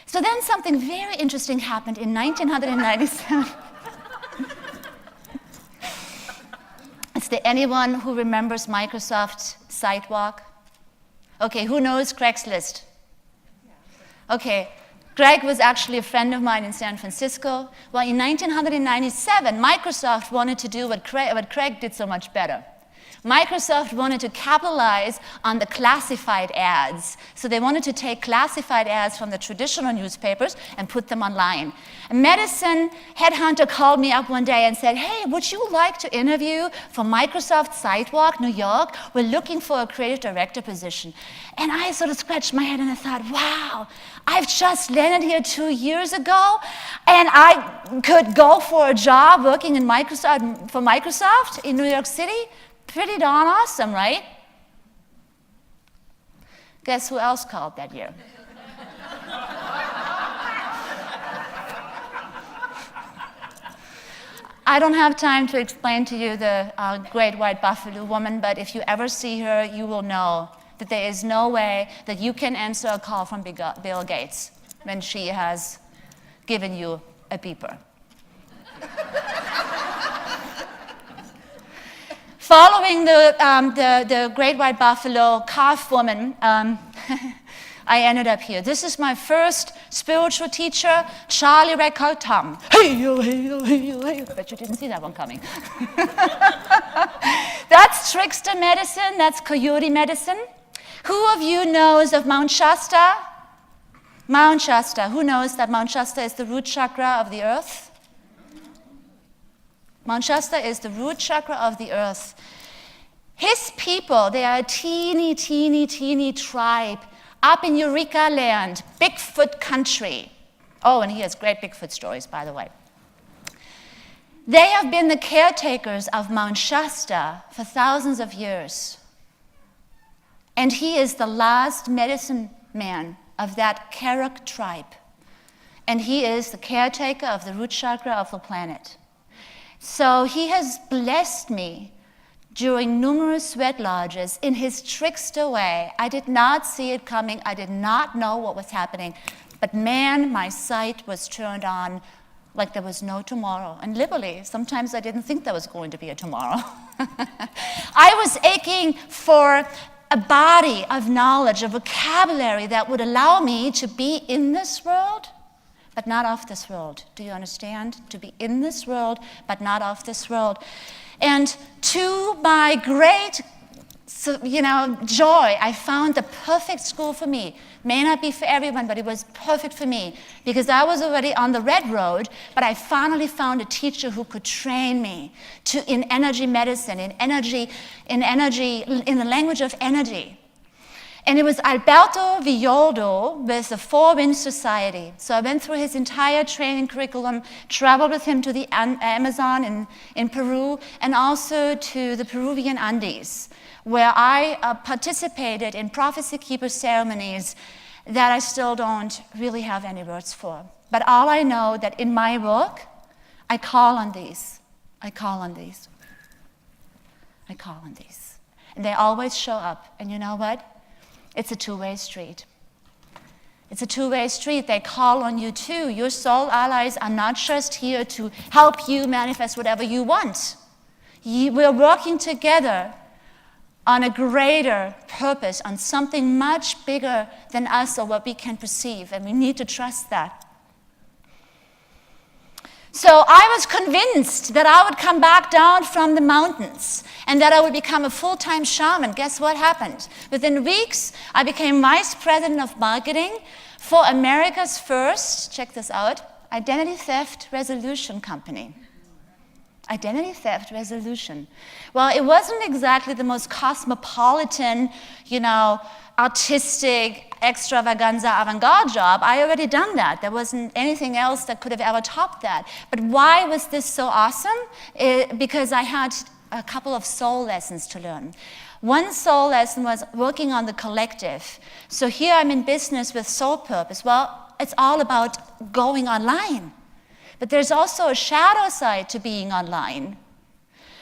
So then something very interesting happened in 1997. Is there anyone who remembers Microsoft Sidewalk? Okay, who knows Craigslist? Okay, Greg was actually a friend of mine in San Francisco. Well, in 1997, Microsoft wanted to do what Craig did so much better. Microsoft wanted to capitalize on the classified ads. So they wanted to take classified ads from the traditional newspapers and put them online. A medicine headhunter called me up one day and said, hey, would you like to interview for Microsoft Sidewalk, New York? We're looking for a creative director position. And I sort of scratched my head and I thought, wow, I've just landed here 2 years ago and I could go for a job working in for Microsoft in New York City? Pretty darn awesome, right? Guess who else called that year? I don't have time to explain to you the great white buffalo woman, but if you ever see her, you will know that there is no way that you can answer a call from Bill Gates when she has given you a beeper. Following the great white buffalo calf woman, I ended up here. This is my first spiritual teacher, Charlie Rekotam. Hey, yo, hey, yo, hey, yo, hey. Bet you didn't see that one coming. That's trickster medicine. That's coyote medicine. Who of you knows of Mount Shasta? Mount Shasta. Who knows that Mount Shasta is the root chakra of the earth? Mount Shasta is the root chakra of the earth. His people, they are a teeny, teeny, teeny tribe up in Eureka land, Bigfoot country. Oh, and he has great Bigfoot stories, by the way. They have been the caretakers of Mount Shasta for thousands of years. And he is the last medicine man of that Karuk tribe. And he is the caretaker of the root chakra of the planet. So he has blessed me during numerous sweat lodges in his trickster way. I did not see it coming. I did not know what was happening. But man, my sight was turned on like there was no tomorrow. And literally, sometimes I didn't think there was going to be a tomorrow. I was aching for a body of knowledge, a vocabulary that would allow me to be in this world, but not of this world. Do you understand? To be in this world, but not of this world. And to my great, joy, I found the perfect school for me. May not be for everyone, but it was perfect for me because I was already on the red road, but I finally found a teacher who could train me in energy medicine, in the language of energy. And it was Alberto Villoldo with the Four Winds Society. So I went through his entire training curriculum, traveled with him to the Amazon in Peru, and also to the Peruvian Andes, where I participated in prophecy keeper ceremonies that I still don't really have any words for. But all I know that in my work, I call on these. I call on these. I call on these. And they always show up. And you know what? It's a two-way street. It's a two-way street. They call on you too. Your soul allies are not just here to help you manifest whatever you want. We're working together on a greater purpose, on something much bigger than us or what we can perceive, and we need to trust that. So I was convinced that I would come back down from the mountains and that I would become a full-time shaman. Guess what happened? Within weeks, I became vice president of marketing for America's first, check this out, identity theft resolution company. Identity theft resolution. Well, it wasn't exactly the most cosmopolitan, artistic, extravaganza, avant-garde job. I already done that. There wasn't anything else that could have ever topped that. But why was this so awesome? Because I had a couple of soul lessons to learn. One soul lesson was working on the collective. So here I'm in business with soul purpose. Well, it's all about going online. But there's also a shadow side to being online,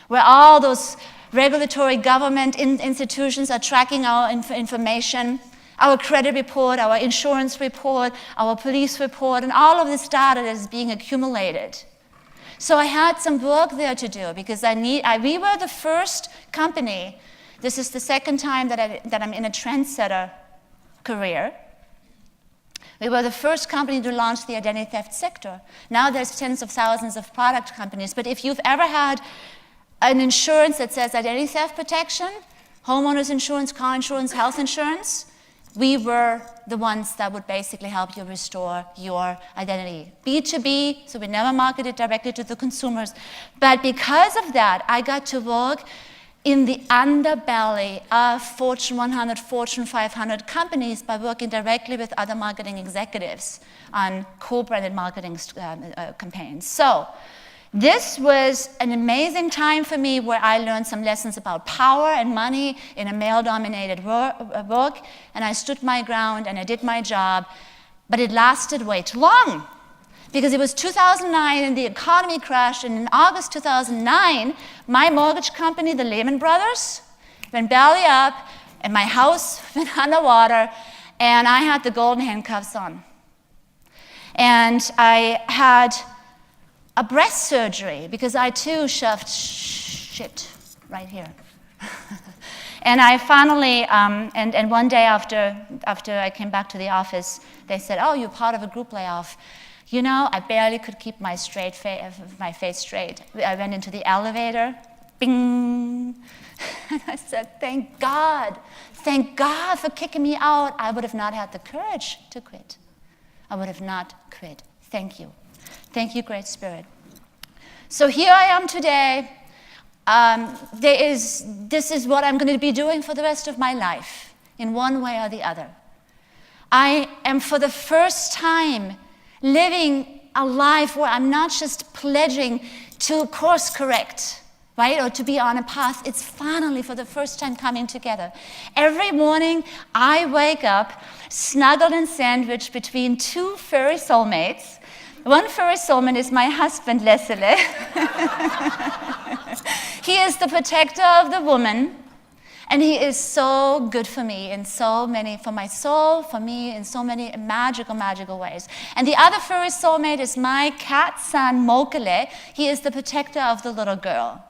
where all those regulatory government institutions are tracking our information. our credit report, our insurance report, our police report, and all of this data that is being accumulated. So I had some work there to do because we were the first company. This is the second time that I'm in a trendsetter career. We were the first company to launch the identity theft sector. Now there's tens of thousands of product companies, but if you've ever had an insurance that says identity theft protection, homeowners insurance, car insurance, health insurance, we were the ones that would basically help you restore your identity. B2B, so we never marketed directly to the consumers. But because of that, I got to work in the underbelly of Fortune 100, Fortune 500 companies by working directly with other marketing executives on co-branded marketing campaigns. So this was an amazing time for me where I learned some lessons about power and money in a male-dominated work, and I stood my ground and I did my job, but it lasted way too long because it was 2009 and the economy crashed, and in August 2009, my mortgage company, the Lehman Brothers, went belly up and my house went underwater and I had the golden handcuffs on. And I had a breast surgery because I too shoved shit right here. And I finally, and one day after I came back to the office, they said, "Oh, you're part of a group layoff." You know, I barely could keep my face straight. I went into the elevator, bing, and I said, thank God for kicking me out. I would have not had the courage to quit. I would have not quit. Thank you. Thank you, Great Spirit. So here I am today. This is what I'm going to be doing for the rest of my life, in one way or the other. I am, for the first time, living a life where I'm not just pledging to course correct, right, or to be on a path. It's finally, for the first time, coming together. Every morning, I wake up snuggled and sandwiched between two furry soulmates. One furry soulmate is my husband, Leslie. He is the protector of the woman, and he is so good for me in so many, for my soul, for me, in so many magical, magical ways. And the other furry soulmate is my cat son, Mokele. He is the protector of the little girl.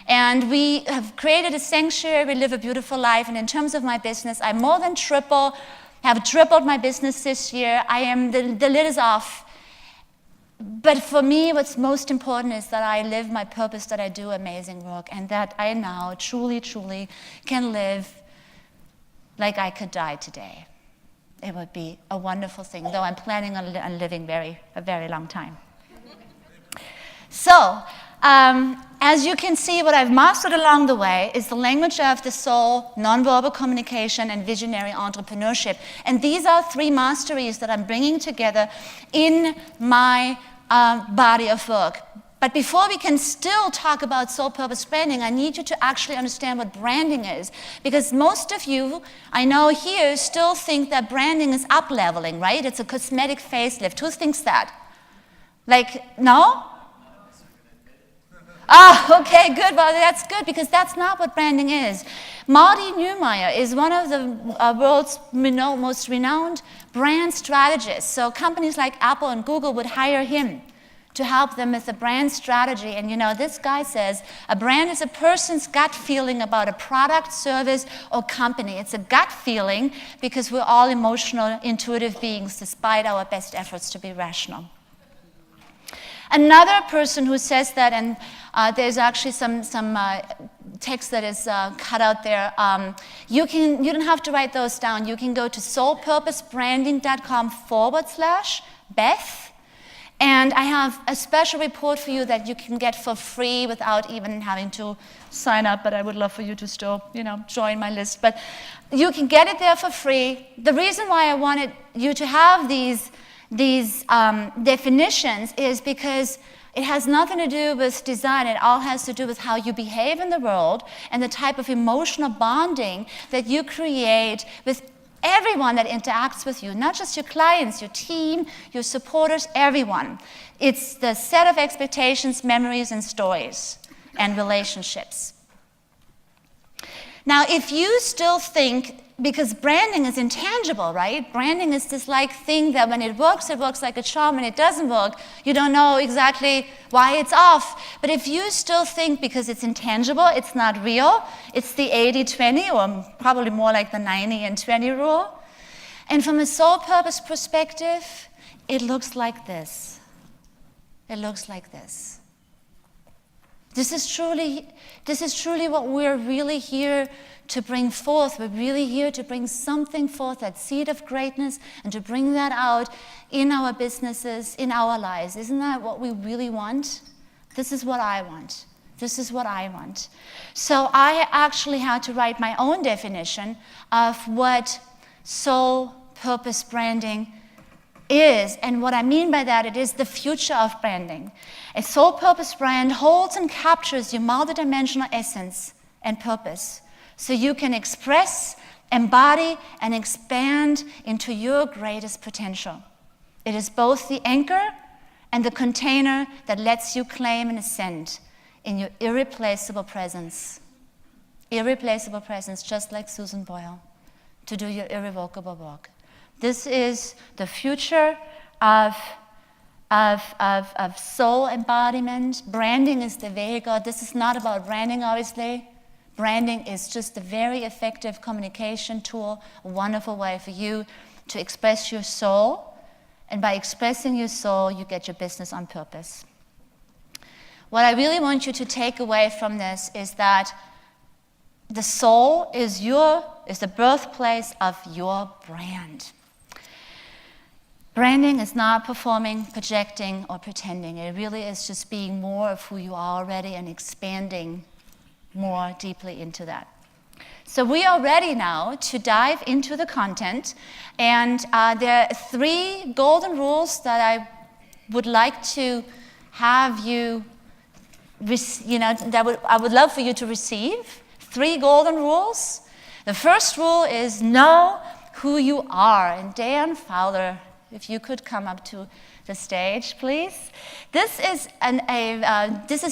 And we have created a sanctuary. We live a beautiful life. And in terms of my business, I more than have tripled my business this year. The lid is off. But for me, what's most important is that I live my purpose, that I do amazing work, and that I now truly, truly can live like I could die today. It would be a wonderful thing, though I'm planning on living a very long time. So, as you can see, what I've mastered along the way is the language of the soul, nonverbal communication, and visionary entrepreneurship. And these are three masteries that I'm bringing together in my body of work. But before we can still talk about soul purpose branding, I need you to actually understand what branding is. Because most of you, I know here, still think that branding is up-leveling, right? It's a cosmetic facelift. Who thinks that? Like, no? Oh, okay, good. Well, that's good, because that's not what branding is. Marty Neumeier is one of the world's most renowned brand strategists. So companies like Apple and Google would hire him to help them with the brand strategy. And you know, this guy says, a brand is a person's gut feeling about a product, service, or company. It's a gut feeling because we're all emotional, intuitive beings, despite our best efforts to be rational. Another person who says that, and there's actually some text that is cut out there. You don't have to write those down. You can go to soulpurposebranding.com/Beth, and I have a special report for you that you can get for free without even having to sign up. But I would love for you to still, join my list. But you can get it there for free. The reason why I wanted you to have these definitions is because it has nothing to do with design. It all has to do with how you behave in the world and the type of emotional bonding that you create with everyone that interacts with you, not just your clients, your team, your supporters, everyone. It's the set of expectations, memories, and stories, and relationships. Now, if you still think because branding is intangible, right? Branding is this like thing that when it works like a charm. When it doesn't work, you don't know exactly why it's off. But if you still think because it's intangible, it's not real, it's the 80-20, or probably more like the 90 and 20 rule. And from a soul purpose perspective, it looks like this. It looks like this. This is truly what we're really here to bring forth. We're really here to bring something forth, that seed of greatness, and to bring that out in our businesses, in our lives. Isn't that what we really want? This is what I want. This is what I want. So I actually had to write my own definition of what soul purpose branding is. And what I mean by that, it is the future of branding. A soul purpose brand holds and captures your multidimensional essence and purpose, so you can express, embody, and expand into your greatest potential. It is both the anchor and the container that lets you claim and ascend in your irreplaceable presence. Irreplaceable presence, just like Susan Boyle, to do your irrevocable work. This is the future of soul embodiment. Branding is the vehicle. This is not about branding, obviously. Branding is just a very effective communication tool, a wonderful way for you to express your soul. And by expressing your soul, you get your business on purpose. What I really want you to take away from this is that the soul is the birthplace of your brand. Branding is not performing, projecting, or pretending. It really is just being more of who you are already and expanding more deeply into that. So we are ready now to dive into the content. And there are 3 golden rules that I would like to have you, I would love for you to receive. 3 golden rules. The first rule is know who you are. And Dan Fowler, if you could come up to the stage, please. This is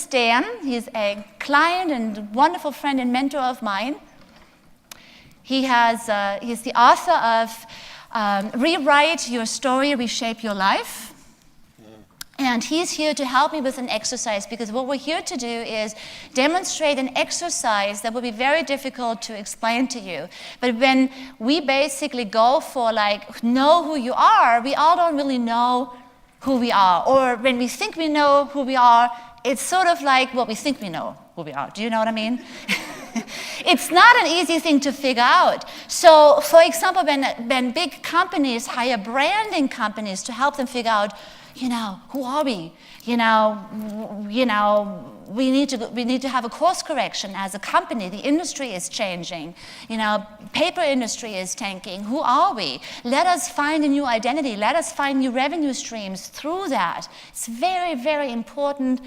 Dan. He's a client and wonderful friend and mentor of mine. He's the author of Rewrite Your Story, Reshape Your Life. And he's here to help me with an exercise, because what we're here to do is demonstrate an exercise that will be very difficult to explain to you. But when we basically go for know who you are, we all don't really know who we are. Or when we think we know who we are, it's sort of like, well, we think we know who we are. Do you know what I mean? It's not an easy thing to figure out. So, for example, when big companies hire branding companies to help them figure out, who are we? We need to have a course correction as a company. The industry is changing. Paper industry is tanking. Who are we? Let us find a new identity. Let us find new revenue streams through that. It's very, very important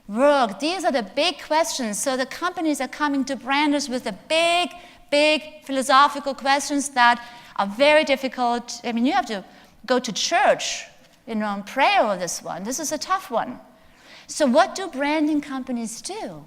work. These are the big questions. So the companies are coming to branders with the big, big philosophical questions that are very difficult. I mean, you have to go to church and pray over this one. This is a tough one. So what do branding companies do?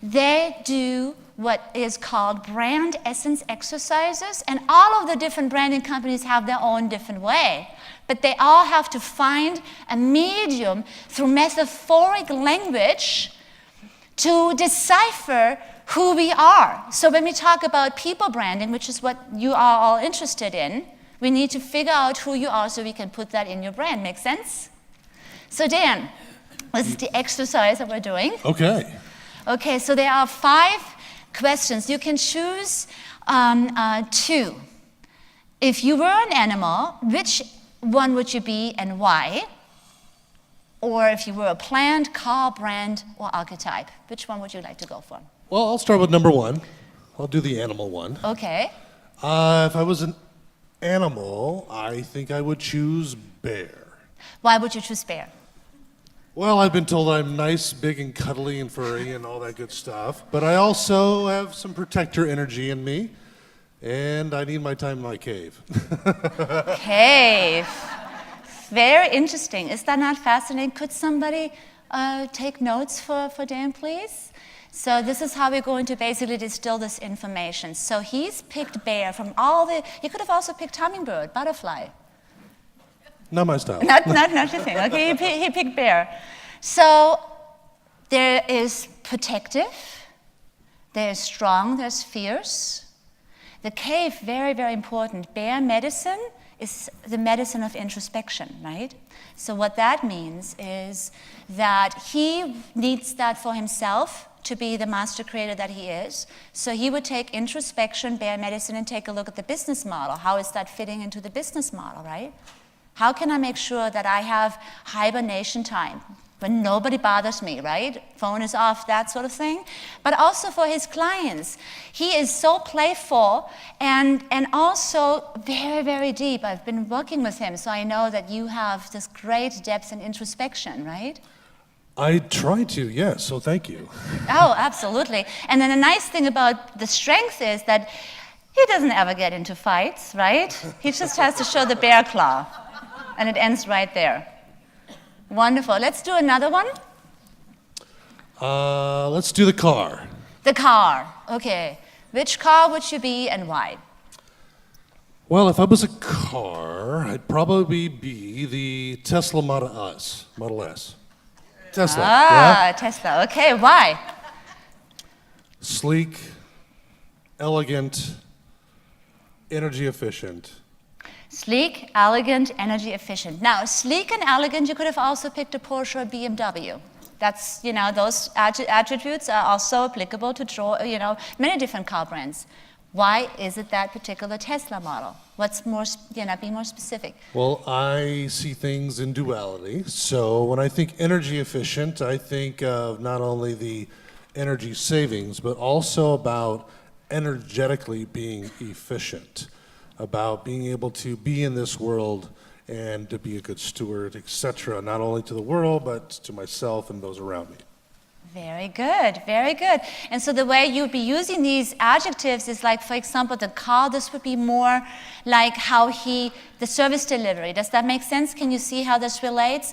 They do what is called brand essence exercises, and all of the different branding companies have their own different way. But they all have to find a medium through metaphoric language to decipher who we are. So when we talk about people branding, which is what you are all interested in, we need to figure out who you are so we can put that in your brand. Make sense? So Dan, this is the exercise that we're doing. Okay, so there are 5 questions. You can choose 2. If you were an animal, which one would you be and why? Or if you were a plant, car, brand, or archetype, which one would you like to go for? Well, I'll start with number 1. I'll do the animal one. Okay. If I was an animal, I think I would choose bear. Why would you choose bear? Well, I've been told I'm nice, big, and cuddly, and furry, and all that good stuff. But I also have some protector energy in me, and I need my time in my cave. Cave. Very interesting. Is that not fascinating? Could somebody take notes for Dan, please. So this is how we're going to basically distill this information. So he's picked bear from all the, he could have also picked hummingbird, butterfly. Not my style. Not your thing. Okay, he picked bear. So there is protective, there's strong, there's fierce. The cave, very, very important. Bear medicine is the medicine of introspection, right? So what that means is that he needs that for himself to be the master creator that he is. So he would take introspection, bear medicine, and take a look at the business model. How is that fitting into the business model, right? How can I make sure that I have hibernation time when nobody bothers me, right? Phone is off, that sort of thing. But also for his clients. He is so playful and also very, very deep. I've been working with him, so I know that you have this great depth and introspection, right? I try to, yes, so thank you. Oh, absolutely. And then the nice thing about the strength is that he doesn't ever get into fights, right? He just has to show the bear claw, and it ends right there. Wonderful. Let's do another one. Let's do the car. The car. Okay. Which car would you be and why? Well, if I was a car, I'd probably be the Tesla Model S. Tesla, yeah? Tesla. Okay, why? Sleek, elegant, energy efficient. Sleek, elegant, energy efficient. Now, sleek and elegant, you could have also picked a Porsche or BMW. That's, those attributes are also applicable to many different car brands. Why is it that particular Tesla model? What's more, be more specific. Well, I see things in duality. So when I think energy efficient, I think of not only the energy savings, but also about energetically being efficient, about being able to be in this world and to be a good steward, etc., not only to the world, but to myself and those around me. Very good, very good. And so the way you'd be using these adjectives is like, for example, the car, this would be more like how the service delivery. Does that make sense? Can you see how this relates?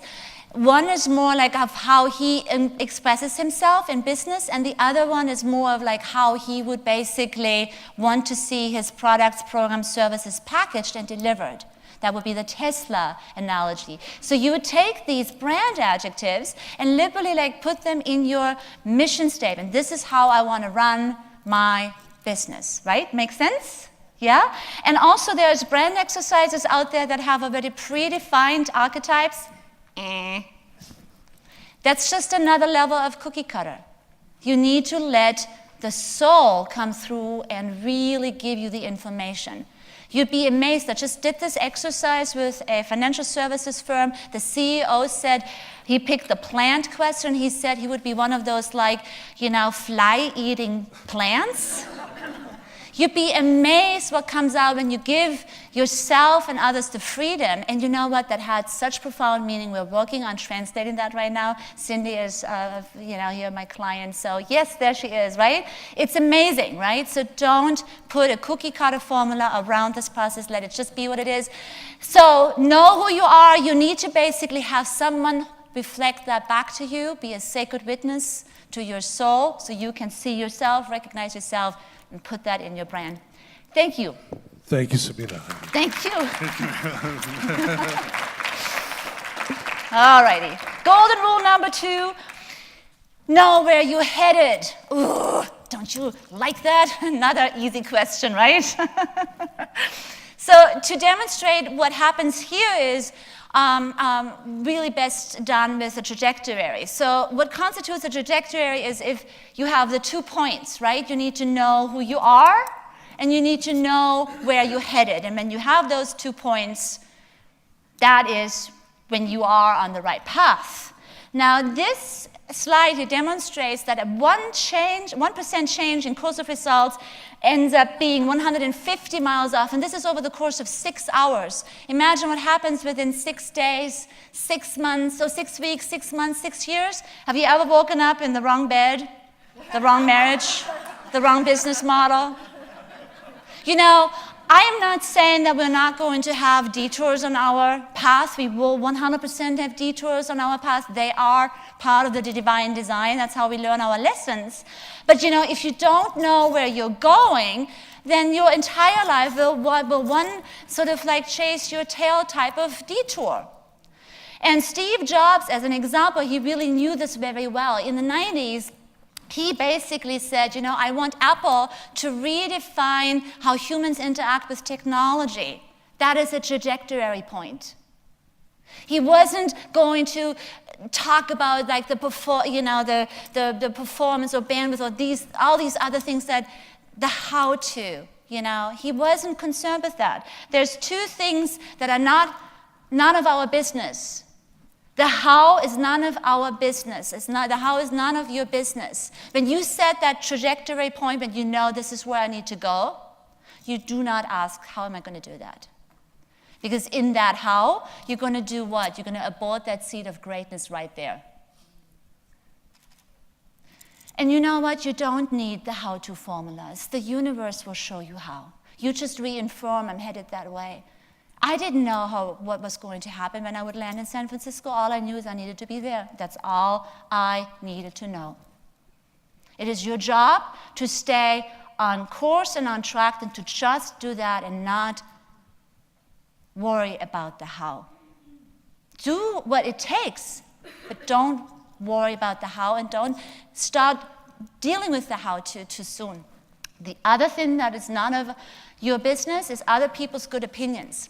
One is more like of how he expresses himself in business, and the other one is more of like how he would basically want to see his products, programs, services packaged and delivered. That would be the Tesla analogy. So you would take these brand adjectives and literally like put them in your mission statement. This is how I want to run my business, right? Make sense? Yeah? And also there's brand exercises out there that have already predefined archetypes. That's just another level of cookie cutter. You need to let the soul come through and really give you the information. You'd be amazed. I just did this exercise with a financial services firm. The CEO said he picked the plant question. He said he would be one of those fly-eating plants. You'd be amazed what comes out when you give yourself and others the freedom. And you know what? That had such profound meaning. We're working on translating that right now. Cindy is, here my client. So yes, there she is, right? It's amazing, right? So don't put a cookie cutter formula around this process. Let it just be what it is. So know who you are. You need to basically have someone reflect that back to you. Be a sacred witness to your soul so you can see yourself, recognize yourself, and put that in your brand. Thank you. Thank you, Sabine. Thank you. All righty. Golden rule number 2, know where you're headed. Ooh, don't you like that? Another easy question, right? So to demonstrate what happens here is really best done with a trajectory. So what constitutes a trajectory is if you have the 2 points, right? You need to know who you are, and you need to know where you're headed. And when you have those 2 points, that is when you are on the right path. Now, this slide here demonstrates that a 1% change in course of results ends up being 150 miles off, and this is over the course of 6 hours. Imagine what happens within 6 days, 6 months, so 6 weeks, 6 months, 6 years. Have you ever woken up in the wrong bed, the wrong marriage, the wrong business model? I am not saying that we're not going to have detours on our path. We will 100% have detours on our path. They are part of the divine design. That's how we learn our lessons. But if you don't know where you're going, then your entire life will one sort of like chase your tail type of detour. And Steve Jobs, as an example, he really knew this very well. In the 90s, he basically said, I want Apple to redefine how humans interact with technology. That is a trajectory point. He wasn't going to talk about like the performance or bandwidth or all these other things the how to. He wasn't concerned with that. There's two things that are none of our business. The how is none of our business. The how is none of your business. When you set that trajectory point, when you know this is where I need to go, you do not ask, how am I going to do that? Because in that how, you're going to do what? You're going to abort that seed of greatness right there. And you know what? You don't need the how-to formulas. The universe will show you how. You just reaffirm, I'm headed that way. I didn't know what was going to happen when I would land in San Francisco. All I knew is I needed to be there. That's all I needed to know. It is your job to stay on course and on track and to just do that and not worry about the how. Do what it takes, but don't worry about the how and don't start dealing with the how too soon. The other thing that is none of your business is other people's good opinions.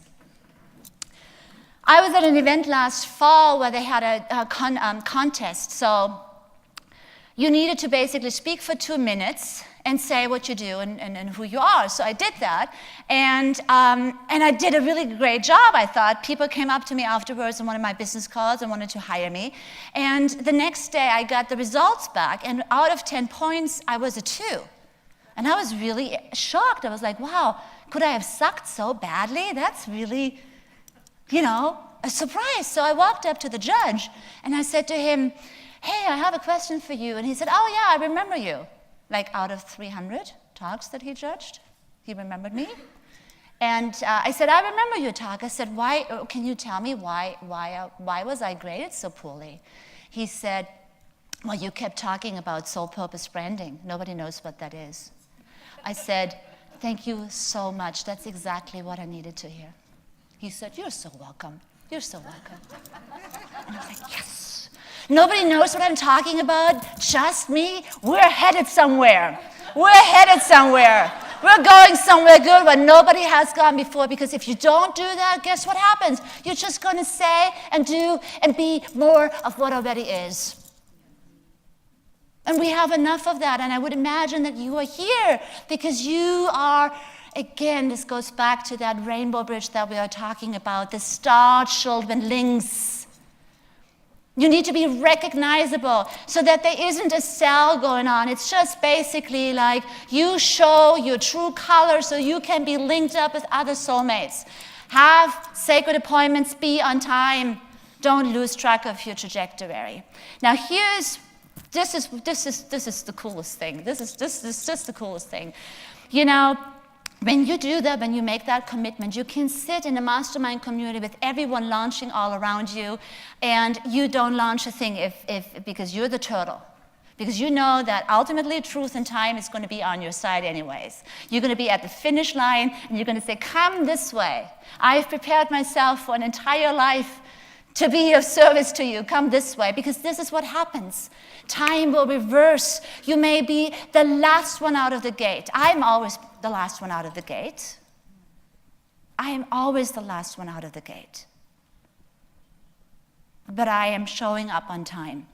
I was at an event last fall where they had a contest. So you needed to basically speak for 2 minutes and say what you do and who you are. So I did that, and I did a really great job, I thought. People came up to me afterwards on one of my business calls and wanted to hire me. And the next day, I got the results back, and out of 10 points, I was a 2. And I was really shocked. I was like, wow, could I have sucked so badly? That's really, a surprise. So I walked up to the judge, and I said to him, hey, I have a question for you. And he said, oh, yeah, I remember you. Like out of 300 talks that he judged, he remembered me. And I said, I remember your talk. I said, why? Can you tell me why was I graded so poorly? He said, well, you kept talking about soul purpose branding. Nobody knows what that is. I said, thank you so much. That's exactly what I needed to hear. He said, you're so welcome. You're so welcome. And I was like, yes. Nobody knows what I'm talking about, just me. We're headed somewhere. We're headed somewhere. We're going somewhere good where nobody has gone before, because if you don't do that, guess what happens? You're just going to say and do and be more of what already is. And we have enough of that, and I would imagine that you are here because you are, again, this goes back to that rainbow bridge that we are talking about, the star-children links. You need to be recognizable so that there isn't a cell going on. It's just basically like you show your true color so you can be linked up with other soulmates. Have sacred appointments, be on time. Don't lose track of your trajectory. Now this is the coolest thing. This is just the coolest thing. When you do that, when you make that commitment, you can sit in a mastermind community with everyone launching all around you, and you don't launch a thing because you're the turtle. Because you know that ultimately truth and time is going to be on your side anyways. You're going to be at the finish line, and you're going to say, come this way. I've prepared myself for an entire life to be of service to you. Come this way, because this is what happens. Time will reverse. You may be the last one out of the gate. I'm always the last one out of the gate. I am always the last one out of the gate. But I am showing up on time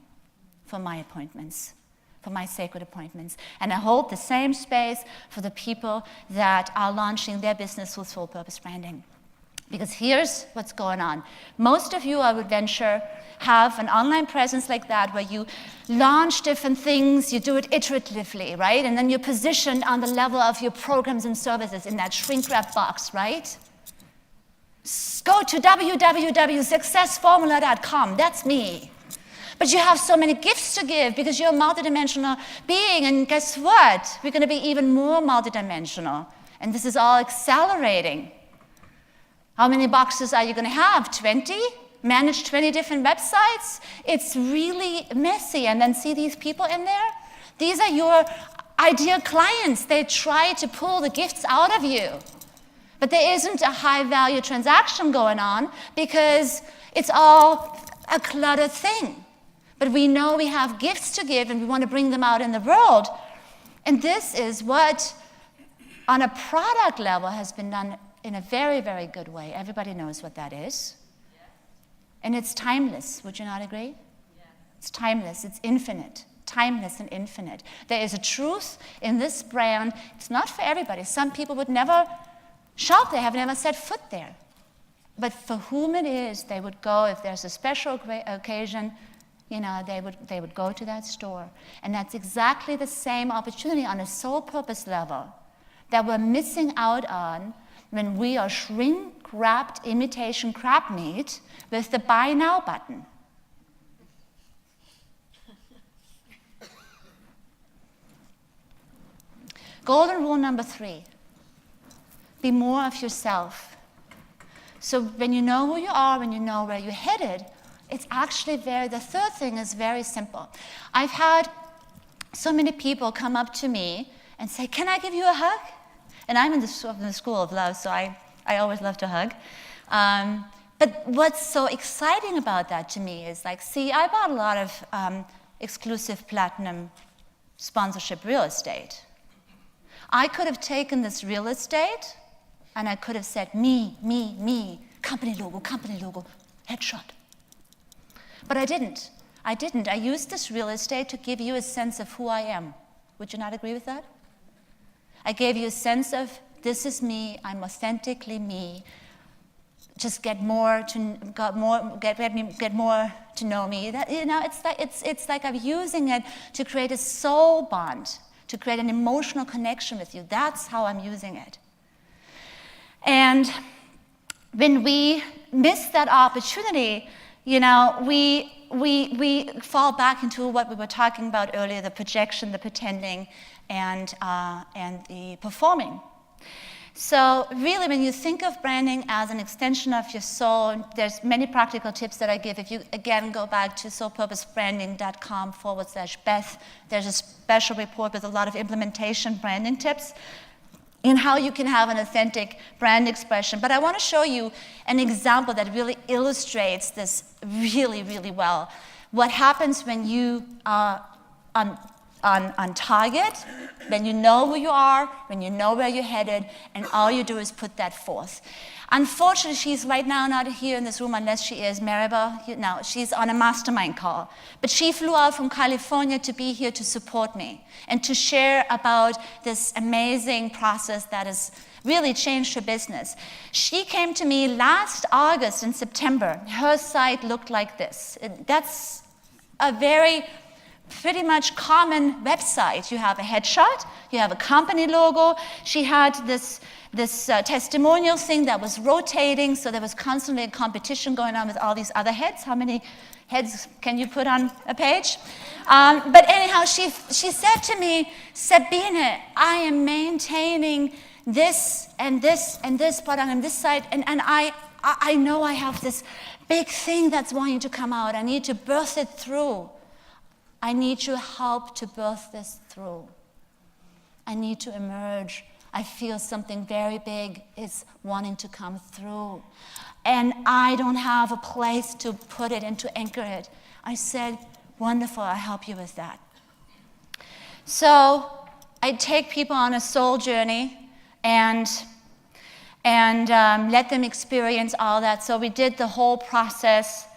for my appointments, for my sacred appointments. And I hold the same space for the people that are launching their business with full purpose branding. Because here's what's going on. Most of you, I would venture, have an online presence like that where you launch different things, you do it iteratively, right? And then you're positioned on the level of your programs and services in that shrink-wrap box, right? Go to www.successformula.com. That's me. But you have so many gifts to give because you're a multidimensional being, and guess what? We're going to be even more multidimensional. And this is all accelerating. How many boxes are you going to have? 20? manage 20 different websites. It's really messy. And then see these people in there? These are your ideal clients. They try to pull the gifts out of you. But there isn't a high-value transaction going on because it's all a cluttered thing. But we know we have gifts to give and we want to bring them out in the world. And this is what, on a product level, has been done in a very, very good way. Everybody knows what that is. And it's timeless. Would you not agree? It's timeless. It's infinite. Timeless and infinite. There is a truth in this brand. It's not for everybody. Some people would never shop there, have never set foot there. But for whom it is, they would go. If there's a special occasion, they would go to that store. And that's exactly the same opportunity on a soul purpose level that we're missing out on when we are shrink-wrapped imitation crab meat with the buy now button. Golden rule number 3, be more of yourself. So when you know who you are, when you know where you're headed, it's actually the third thing is very simple. I've had so many people come up to me and say, can I give you a hug? And I'm in the school of love, so I always love to hug. But what's so exciting about that to me is I bought a lot of exclusive platinum sponsorship real estate. I could have taken this real estate and I could have said, me, company logo, headshot. But I didn't. I used this real estate to give you a sense of who I am. Would you not agree with that? I gave you a sense of, this is me, I'm authentically me. Just get more to know me. That, it's like I'm using it to create a soul bond, to create an emotional connection with you. That's how I'm using it. And when we miss that opportunity, we fall back into what we were talking about earlier, the projection, the pretending, and the performing. So really, when you think of branding as an extension of your soul, there's many practical tips that I give. If you, again, go back to soulpurposebranding.com/Beth, there's a special report with a lot of implementation branding tips in how you can have an authentic brand expression. But I want to show you an example that really illustrates this really, really well. What happens when you are on target, when you know who you are, when you know where you're headed, and all you do is put that forth. Unfortunately, she's right now not here in this room unless she is Maribel. No, she's on a mastermind call. But she flew out from California to be here to support me and to share about this amazing process that has really changed her business. She came to me last August and September. Her site looked like this. That's a very pretty much common website. You have a headshot, you have a company logo. She had this testimonial thing that was rotating, so there was constantly a competition going on with all these other heads. How many heads can you put on a page? But anyhow, she said to me, Sabine, I am maintaining this and this and this product on this site, and I know I have this big thing that's wanting to come out. I need to birth it through. I need your help to birth this through. I need to emerge. I feel something very big is wanting to come through. And I don't have a place to put it and to anchor it. I said, wonderful, I'll help you with that. So I take people on a soul journey and let them experience all that. So we did the whole process.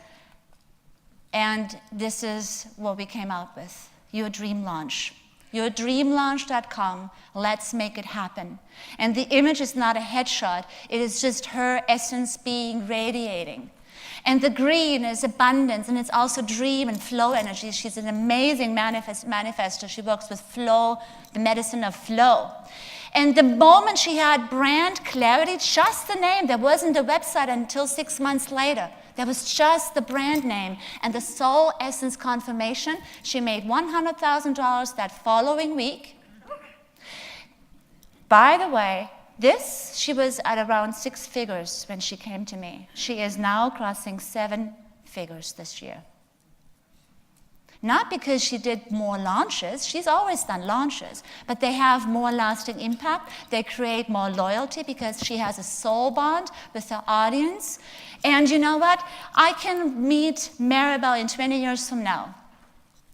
And this is what we came out with, Your Dream Launch. YourDreamLaunch.com, let's make it happen. And the image is not a headshot, it is just her essence being radiating. And the green is abundance, and it's also dream and flow energy. She's an amazing manifester. She works with flow, the medicine of flow. And the moment she had brand clarity, just the name, there wasn't a website until 6 months later. There was just the brand name and the soul essence confirmation. She made $100,000 that following week. By the way, She was at around 6 figures when she came to me. She is now crossing 7 figures this year. Not because she did more launches, she's always done launches, but they have more lasting impact. They create more loyalty because she has a soul bond with her audience. And you know what? I can meet Maribel in 20 years from now,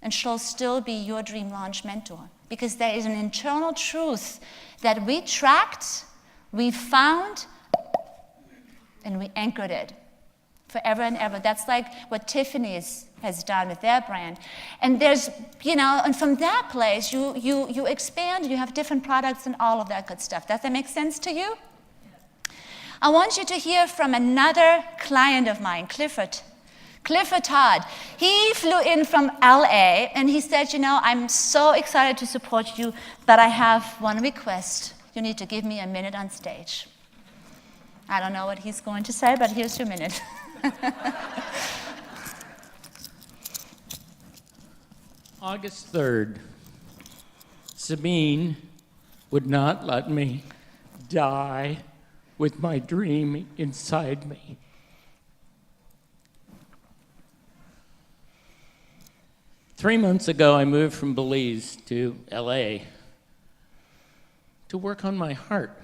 and she'll still be your dream launch mentor because there is an internal truth that we tracked, we found, and we anchored it forever and ever. That's like what Tiffany's has done with their brand. And there's, and from that place, you expand, you have different products and all of that good stuff. Does that make sense to you? I want you to hear from another client of mine, Clifford Todd. He flew in from LA and he said, I'm so excited to support you, but I have one request. You need to give me a minute on stage. I don't know what he's going to say, but here's your minute. August 3rd, Sabine would not let me die with my dream inside me. Three months ago, I moved from Belize to LA to work on my heart.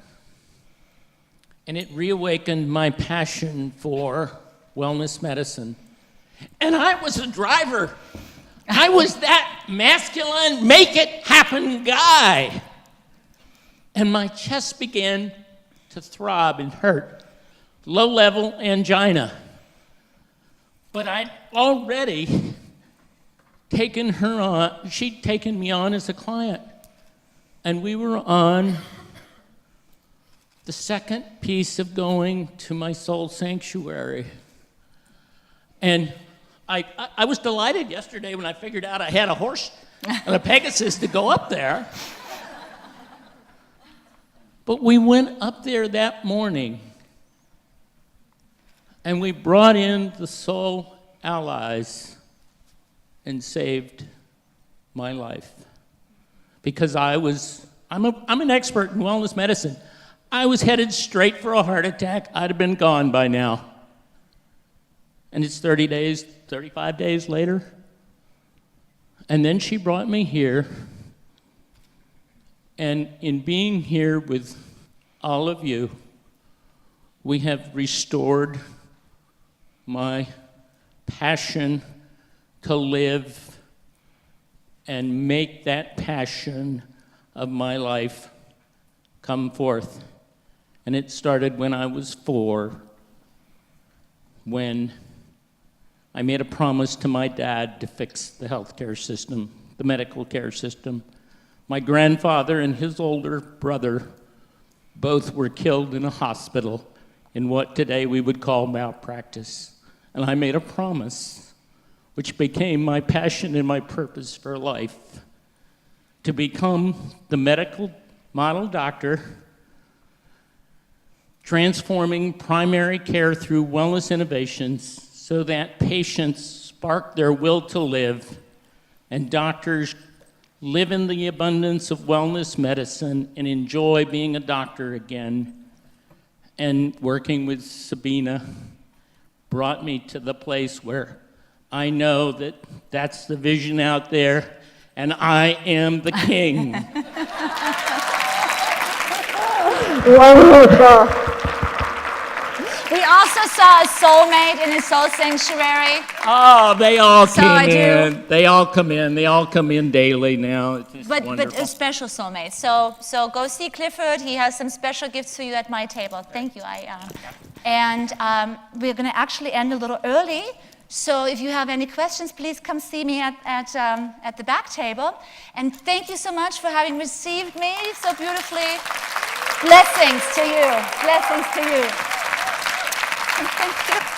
And it reawakened my passion for wellness medicine. And I was a driver. I was that masculine, make it happen guy. And my chest began to throb and hurt. Low-level angina. But I'd already taken her on, she'd taken me on as a client. And we were on the second piece of going to my soul sanctuary. And I was delighted yesterday when I figured out I had a horse and a Pegasus to go up there. But we went up there that morning and we brought in the soul allies and saved my life. Because I'm an expert in wellness medicine. I was headed straight for a heart attack. I'd have been gone by now. And it's 35 days later. And then she brought me here. And in being here with all of you, we have restored my passion to live and make that passion of my life come forth. And it started when I was 4, when I made a promise to my dad to fix the healthcare system, the medical care system. My grandfather and his older brother both were killed in a hospital in what today we would call malpractice. And I made a promise, which became my passion and my purpose for life, to become the medical model doctor, transforming primary care through wellness innovations so that patients spark their will to live and doctors live in the abundance of wellness medicine and enjoy being a doctor again. And working with Sabine brought me to the place where I know that that's the vision out there, and I am the king. Wonderful. We also saw a soulmate in his soul sanctuary. Oh, they all So came I do. in. They all come in. They all come in daily now. It's just But wonderful. a special soulmate. So go see Clifford. He has some special gifts for you at my table. Thank you. And we're going to actually end a little early. So if you have any questions, please come see me at the back table. And thank you so much for having received me so beautifully. Blessings to you. Blessings to you. Thank you.